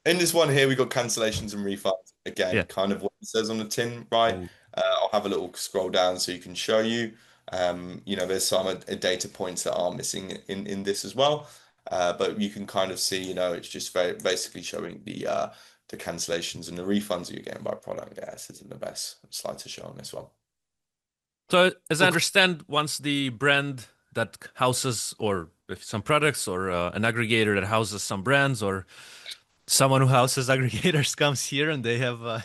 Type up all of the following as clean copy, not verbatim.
In this one here, we got cancellations and refunds. Again, Yeah. kind of what it says on the tin, right? Oh, I'll have a little scroll down so you can show you. There's some data points that are missing in this as well. But you can kind of see, it's just basically showing the cancellations and the refunds that you're getting by product. Yeah, this isn't the best slide to show on this one. so as I Cool. understand, once the brand that houses or if some products or an aggregator that houses some brands or someone who houses aggregators comes here and they have,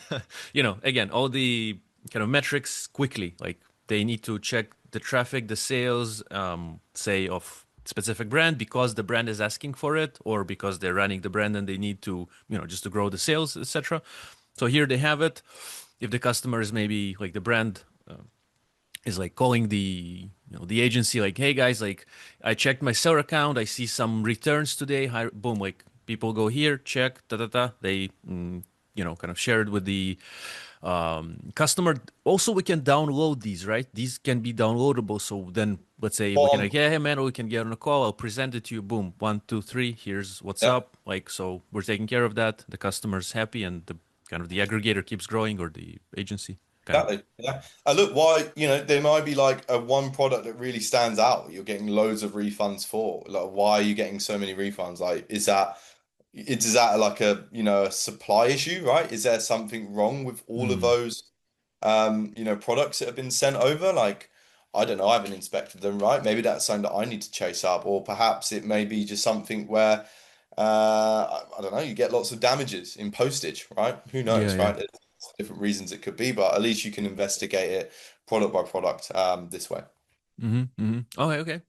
again, all the kind of metrics quickly. Like they need to check the traffic, the sales, say of specific brand because the brand is asking for it, or because they're running the brand and they need to, just to grow the sales, etc. So here they have it. If the customer is maybe like the brand is like calling the agency like, hey guys, like I checked my seller account, I see some returns today. Hi, boom, like people go here, check, da da da. They kind of share it with the customer. Also, we can download these, right? These can be downloadable. So then let's say we Spot can on. like, yeah, hey man, we can get on a call. I'll present it to you. Boom, one, two, three. Here's what's Yeah. up. Like, so we're taking care of that. The customer's happy, and the kind of the aggregator keeps growing, or the agency kind of. Exactly. Yeah. And look, why, there might be like a one product that really stands out. You're getting loads of refunds for. Like, why are you getting so many refunds? Like, is that like a supply issue, right? Is there something wrong with all of Mm. those products that have been sent over? Like, I don't know, I haven't inspected them, right? Maybe that's something that I need to chase up, or perhaps it may be just something where I don't know, you get lots of damages in postage, right? Who Yeah, knows, yeah. right? There's different reasons it could be, but at least you can investigate it product by product this way. Mm-hmm, mm-hmm. Okay, okay.